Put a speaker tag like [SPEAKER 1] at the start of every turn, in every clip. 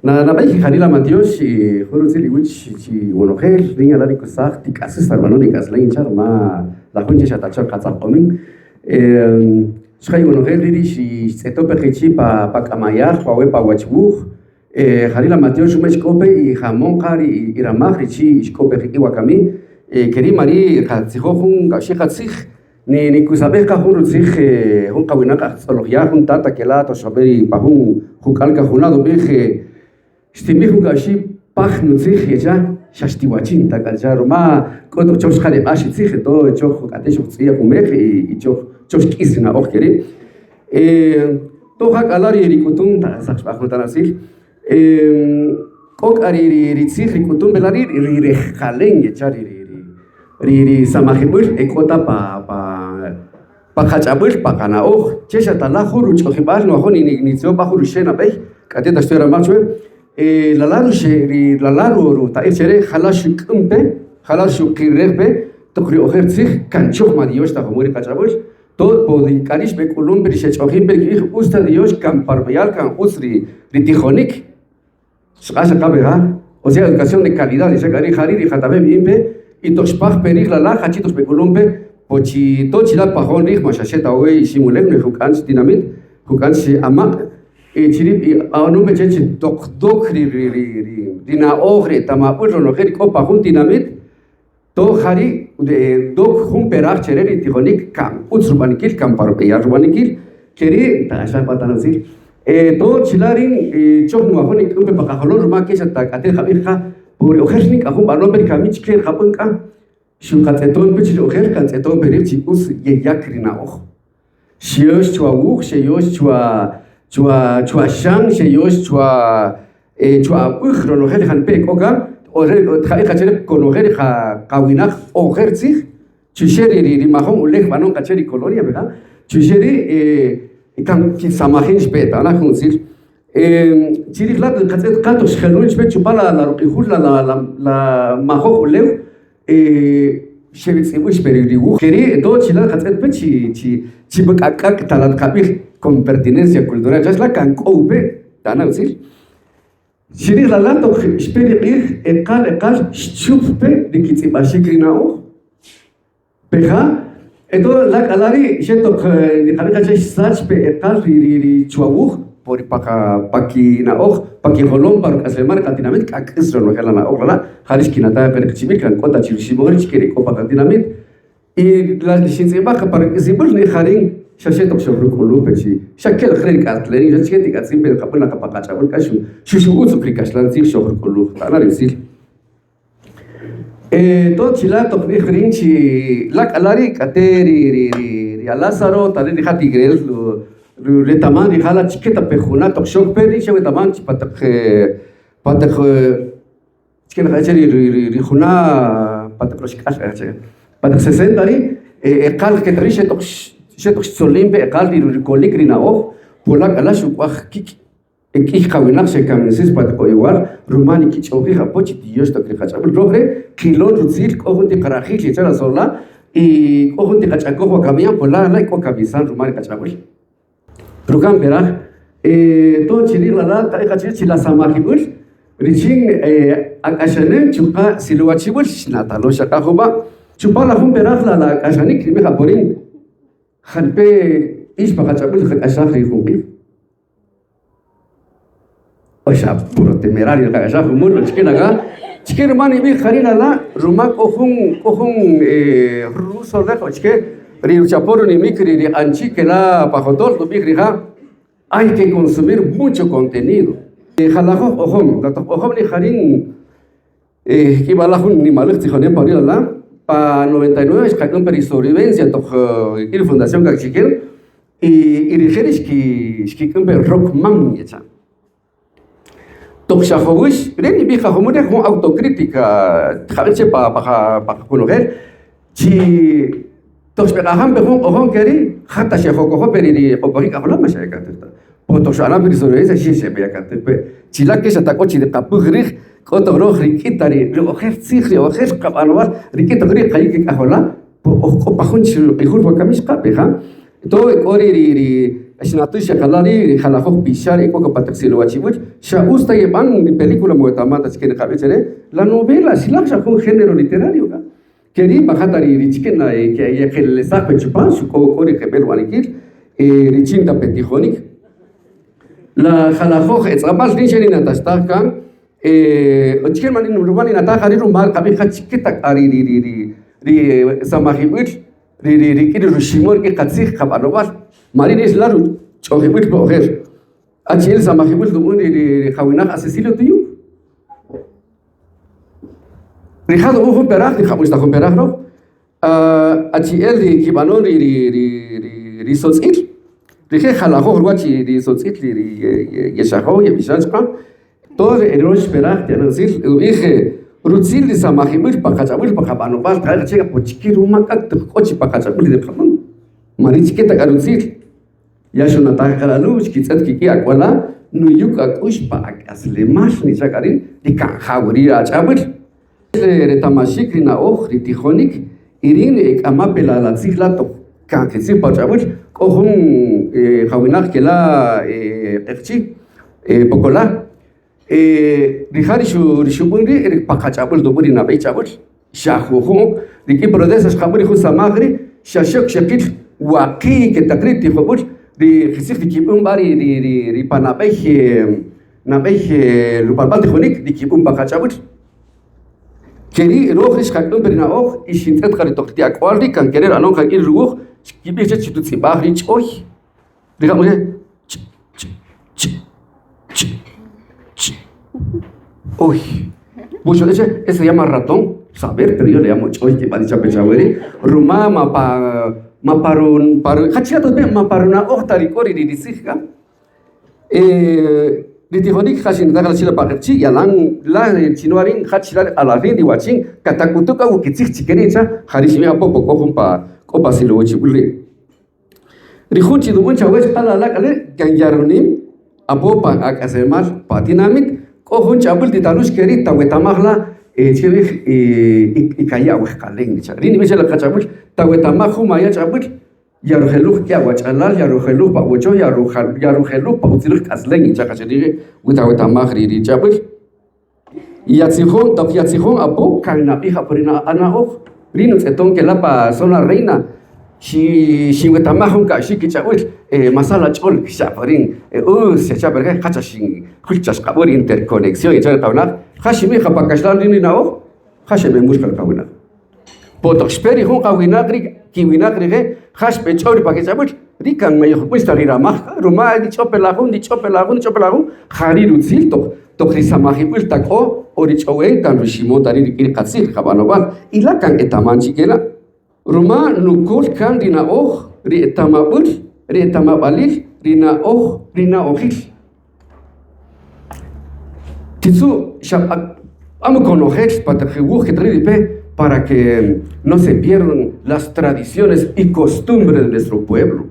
[SPEAKER 1] Na baiki Jalila Matios y Jorge Liwich y Bonogel, Ringa Larico Sach, Ticas, Sarbanónicas, Lanchar, la Junta Chatachar Kazakomin, Sky Bonogel, Rirish y Setope Hechipa, Pakamayar, Huawepa Wachbug, Jalila Matios, Shumeshkope y Jamonkar y Iramah, Richi, Shkope Iwakami, Keri Mari, Hatzihohun, Gashihatzich, ni Kusabeka Hurutzich, Hunkawinaka, Sologia, Huntata, Kelato, Shaberi, Pahun, Hukalka, Hunado, Beje. Stimihu gashi pach nutzich ya shastiwachin takalja roma koto chosh khale ashi tzich to choch atesho tzia kumekh y choch kisna okheri to hak alari rikutum ta sakh bakhutanasil kok ari ritzich rikutum belari ri khalen yechari ri samahibul ekota pa khachabul pa kana okh chesha tala khuru chokhibal no khoni nitzo bakhuru shena bay kateta stera machwe لالارو تايشري خلاص كمبه خلاص كيربه تقري اوخرتسيخ كانچوخ ما ديوش تا خموري قاچابوش تو بودي كاريش بكولوم بريش اوخين بركيخ اوستا ديوش كان باربيال كان اوسري ريتيخونيك شقاشا قابها o sea educación de calidad esa cari jariri jatabe bimbe y tospach perich la hachitos bekolombe pochi tochila pajón rich mashasheta we simulek ne hukans dinamit hukans ama chirip no me cheche dok dina ogre tama pulo no geri copa juntinamit to hari de dok humperach chereri tihonik kam utsurbanikil kam parbeya urbanikil keri tasha patanazil to chilarin chok no honik umpe bakaholor ma kesha tak ate khabirkha puri okhshnik ahum barnomber kamich ker khapunka shunqateton bichi okher kanteton berich us yakrina och shios chwa ukh shios chua shang se yos chua ukhro no gel han pe koga o khai khachere kono gel kha kawinakh o khertsi chisheri ri mahom ulek banon kacheri kolonia bega chisheri kan ki samahin speta na khunsil chiri glad khatet katos khelun spet chupala la ruqihul la mahom ulek shevitsi speri u kheri do chila khatet pe chi bakak talat khabir con pertinencia cultural ya es la cancoube tan auxil shiri la lato esperi eqal shufpe dikitsi bashikrinao peja eto la kalari sheto ni khalika shach pe eqal ri chuabu por pakina paki holom par aslemar kantinament akisro no helana ola harishkina ta per chimir kan kota chirishimor chikere kopa kantinament y la shinzeba par zibul ni kharin شاشة تقشر كله بشي شكل خير كاتلين جت شيء تكاسين بين قبلنا كباقة شابل كشو شو أوتو كريكاشلان زير شهر كله أنا رسيل تو تشيلا تقني خرين شي لك ألاري كتيري لازارو تاري نخاتي غريل رتمان رحالة شكتا بخونا تقشوك بري شو رتمان باتك شكل خيري رخونا باتك رشكاش باتك سسين تاري قال كتري شيء شتوش سولين بقال دي ريكوليكرينا او بولا كلاش واخ كي خويناخ شكامنسيس باتكو يوار روماني كي تشوخي خابوتي ديوش تكري خاچابل روغري كيلون روزيل كوغونتي قراخي كي تشرا سولا اي كوغونتي قاچاكو كاميان بولا لا كو كابيسان روماني قاچابل روكام بيرا تو تشيري لا تاي قاچي تشيلا ساماكيبل ريچين اكاشنن چوقا سيلواتشيبل شناتالو شكاخوبا چوبا لا هم بيرا لا اكاشني كريمي خابورين خلبي إيش بقى تقول خل أشاخي خوي أشاف برو تمراري خل أشاف مور تشكينا كا تشكير ماني بي خلينا لا روماك أخون روس ولا تشكير ريو شابورو نيميكري ري أنشي كلا بخطول تبيكري خا hay que consumir mucho contenido خلاخو أخون لا تأخون نخارين كي بالأخون نمالك تخانين باريلا لا pa 99 es que un perisobrevivencia to ir fundación que chiquer y dijeres que un rock man ya to shahowish reni bi khomode con autocrítica khabeche pa conocer chi to spegaham be on keri khata shahoko peri opori ka hola mashaka ta to shana perisobrevivencia shi se be ka te chila que se ta cochi de kapugri koto rohri kitari roher tsikri roher qabanwar rikito gri qayik ahola o pahun shul ihur wa kamish qabeha to ori Asinatusha kalari halajo pisar eko kapatraxilo wachibuch sha usta yeban película moetamata chiken cabecere la novela silaxa con género literario ga keri bajatari richkena que le saco chupan su cori gebel wanikir richinta petijonik la halajo etzabal dincherina tastakan chiken manin rumani natahari rumal kabija chiquita ari ri samahibich ri kiri rushimor que katsik kabanobal Marines laru chohibit boher achil samahibul dumun ri khawinaq asesilo tuyu rihado uhu perah di khamusta khum perah ro achil ri kibanon ri sotzil ri khalaho rwachi ri sotzil ri yeshaho yebishachqa todo erosh perah tianazil ige rutzil di samahibul pakachabul pakabanobal qala chega pochikiru makat qochi pakachabul de khamun marichketa karutzil Yasho nataja la luz, quizás que aquala, no yuca cushpa, asle más ni sacarin, di canjawri a chabur. Retamashik na oj, ritijonik, irin amapela la zihlato, canjesi pa chabur, kohun jawinak que la erchi, pocola. Rihari shubunri, pakachabur duburi na bechabur, shahuhum, riki prodesas jaburi husamagri, shashok shakit, waki que takriti jabur. Di khisik di kibum bari di panabeh lupalbal tikhonik di kibum bakachabut keri rohis khakdum berina oh ishintet khari tokti akwaldi kan kerer anon khak ir ruh kibi je chitut sibahri choy digamos uy mucho de ese se llama ratón saber pero yo le llamo choy que va dicha pechaweri rumama pa maparun paru khachia be maparuna ohtari kori di disika litihonik khashin dagal chila pachi yalan la chinuarin khachila alarin di wachin katakutuka ukitsik chikerincha kharishimi apopo kohumpa kopa silo chibuli rihunchi dubun chawes ala la kale ganjarunim apopa akasemal patinamik kohun chabul di talush keri tawetamagla chiri ikaya wehkaleng ni chari ni mesela kachabul tawetamaju maya chabul yaruheluk kia wachalal yaruheluk pa wocho yaruheluk pa utiluk kasleng ni chakachiri witawetamagri ri chabul yatsihon tak yatsihon apo kana hija porina anao rinus eton que la pa zona reina si wetamajun ka shi kichabul masala chol kishaporin se chaberga kachashin kulchas kabor interconexión y chal tabna khashimi khapakashlan rini nao khashebe mushkal kawina poto speri hun kawina gri kiwina gri khashbe chori pakechabul rikan me khustari ramah ruma di chopelagun khari rutzil to khrisamahi bultako ori chowen kan rishimo tari ri qatsir khabanoban ilakan etamanchi kela ruma nukul kan dina ri etamabul ri etamabalil rina ohil Tizu, amo conocer para que no se pierdan las tradiciones y costumbres de nuestro pueblo.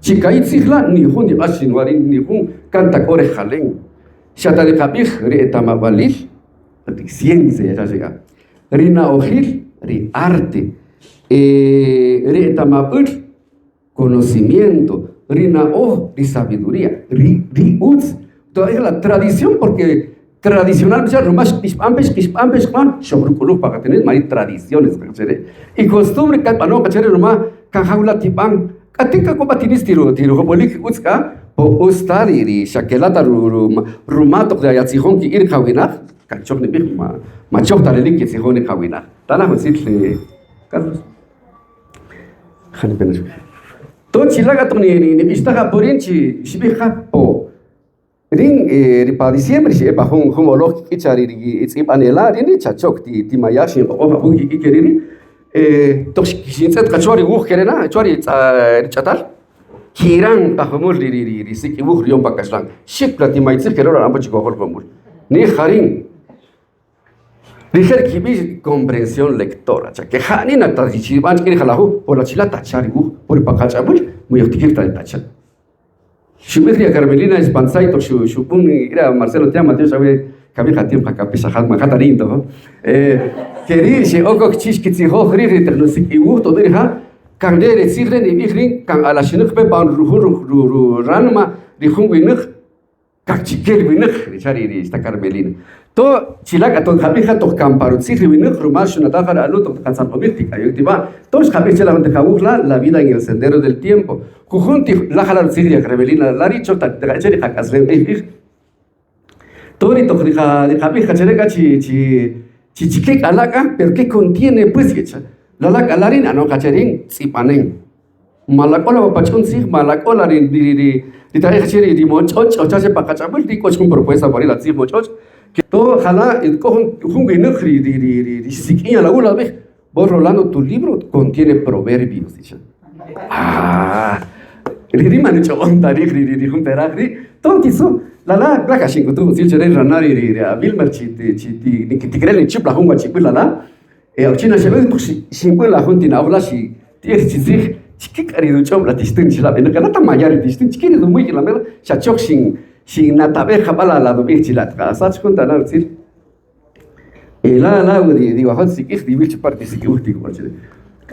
[SPEAKER 1] Chicait sigla ni hun ni ashinwarin ni hun canta core jalen. Shata de kapich re etamabalil, ciencia ya llega. Rina ojil, ri arte, re etamabul, conocimiento, rina ri sabiduría, ri uts. Toda es la tradición porque tradicional ya rumás kispambes kan shobrukulu para tener más tradiciones y costumbre que no cachere rumá cajaula tipang katika ko batinis tiro bolik utska po ustari ri shakelata rumato de yatsihon ki ir khawina kanchok ni ma chok tarelik ki sihon khawina tala hosit Carlos khani penas to chilaga to ni bistaga porinchi shibikha po Ring para diciembre si eba hum olog kichari ipanela rini chachok ti mayashi oba bugi ikeriri to shinset kachori wuh kerena chori chatal kiran ta humul ri siki wuh riom pakaslan shikla ti maitsir kerora ambochi gogol humul ni kharin dijer kibi comprensión lectora cha que hani na ta chiban kiri khalahu por la chila tachari wuh por pakachabul muy optikir ta tachal Shumikria Carmelina Espansai to Shupun era Marcelo Tia Mateo sabe kabi khatim khakapisa khat makhatarindo keri she oko chish kitsi ho khri ternosik iwu to dirha kan de recirre ni bihrin kan ala shinuk pe ban ruhu ranma rihun winuk kak chikel winuk richari esta Carmelina to chilaka to habija to camparo sirri winuk rumash una tajara aluto kan san obirtika yutiba todos habija la vida en el sendero del tiempo kujunti la jalal sirri Carmelina la richo ta cheri hakaslen Tori to habija chereka chichike alaka pero que contiene pues la harina no cacherín tsipanen malacola papachun sig malacola di trae cheri di mochoch o chase pakachabul di cochun propuesta por la sig mochoch que todo jala cojon jungi nukhri di siquiña la ula ve vos Rolando tu libro contiene proverbios dice rima ni chonda di junteragri tontiso la kashin tu si chere ranari ri Vilmer chi ni ti crele chipla hungwa chipla China se ve sin la juntina habla si tiene chizig chiquicari du chom la distinción la bena kana mayar distinción chiquini du muy la mera chachok sin natabe jabala la do bichilat asach kunta la decir la digo hot sikih di vilch parte sikih ultimo parche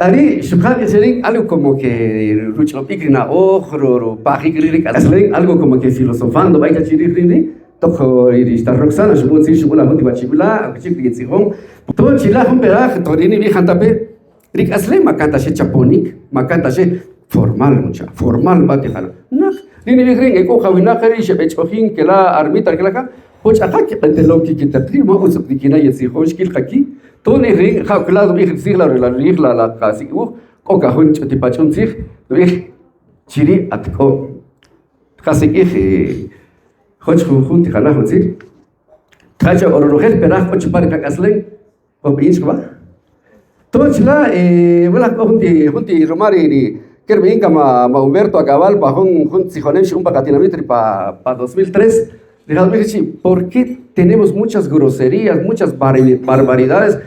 [SPEAKER 1] Ari shukha que serían algo como que rucho pigrina ojro pajigri algo como que filosofando vaya chirigri Tojo esta Roxana, supongo que la motiva chibula, chibli zihon. Todo chila un pedaje, torini vieja tape. Rick asle macanta se chaponik, macanta se formal batijana. No, ni vigren eko hawinakari se bechohin que la armita que la ka. Hoch akak ante loki que te trima usuk dikina yezihon shkil kaki. Toni ring haklado vieja sigla la casi oka hun chotipachun sig, vieja chiri atko. Casi que Hoch junti khana hotzir kaja ororogel perah hoch pare kakaslen obins kwa tochla wala junti romari ni kerbe kama Humberto Acabal pa junti jonesh un pacatinamiento pa 2003 realmente ¿por qué tenemos muchas groserías, muchas barbaridades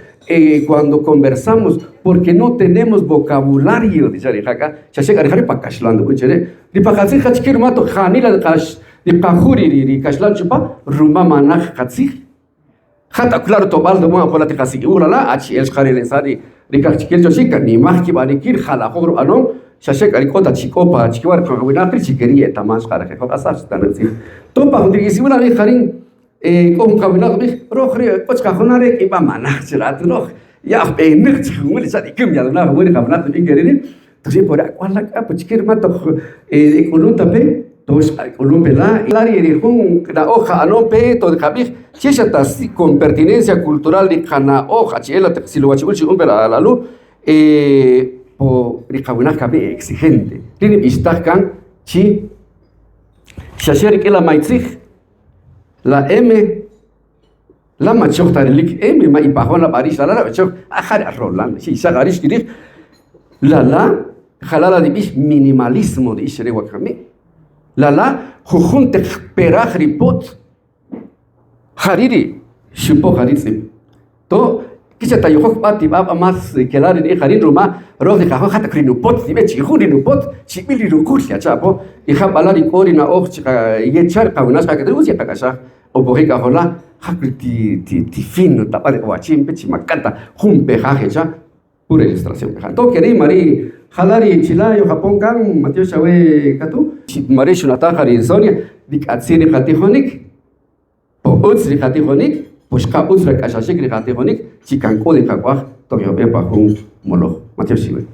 [SPEAKER 1] cuando conversamos? Porque no tenemos vocabulario dice Rijaca chashega Rijari pa kashlando kuchere di pa katsi khachkir mato khanila kash di kahuri kashlan chupa rumba manaj katsi khata claro tobal do mo polati kasi ulala achi el khari lesari rikachkel joshika ni mahki bani kir khala khogro anon shashek alikota chikopa chikwar khawina pri chikeria tamas khara ke khasas tanasi to pa hundri simula ri kharin kom khawina bi rokhri koch khonare ki ba manaj chirat roh ya be nik chumul sadi kim ya na wori khamna to ingerini to si por akwala ka chikir mato ekolunta pe Dos Colombia la dirigún la hoja anope to de kabir cheshata con pertinencia cultural de cana hoja chela si lo wachul chum la lu po rikawina kabe exigente tiene bistakan chi shasher que la maitzig la m la machota lik m ma ipahon la paris la machok ajar roland si sagarish kidir la halala de minimalismo de isre wakame la jujunte peraj ripot hariri shupo haritsim to kisha tayuhok pati baba mas kelar ni harin ruma roh de kaho hata krinupot tibe chihuri nupot chibili rukusia chapo y habalari kori na och yechar kaunas ka kedru sia takasha o bohika hola hakriti ti fino tapare wachim pe chimakata humpe hajecha pura ilustración to querí mari Halari Chilayo Japón kan Mateo Shawe Katu Marishu Natahari Sonia dik atsini khatihonik po utsri khatihonik pushka utsra kashashik khatihonik chikan kodi kakwa to yobe pa hun molo Mateo Shawe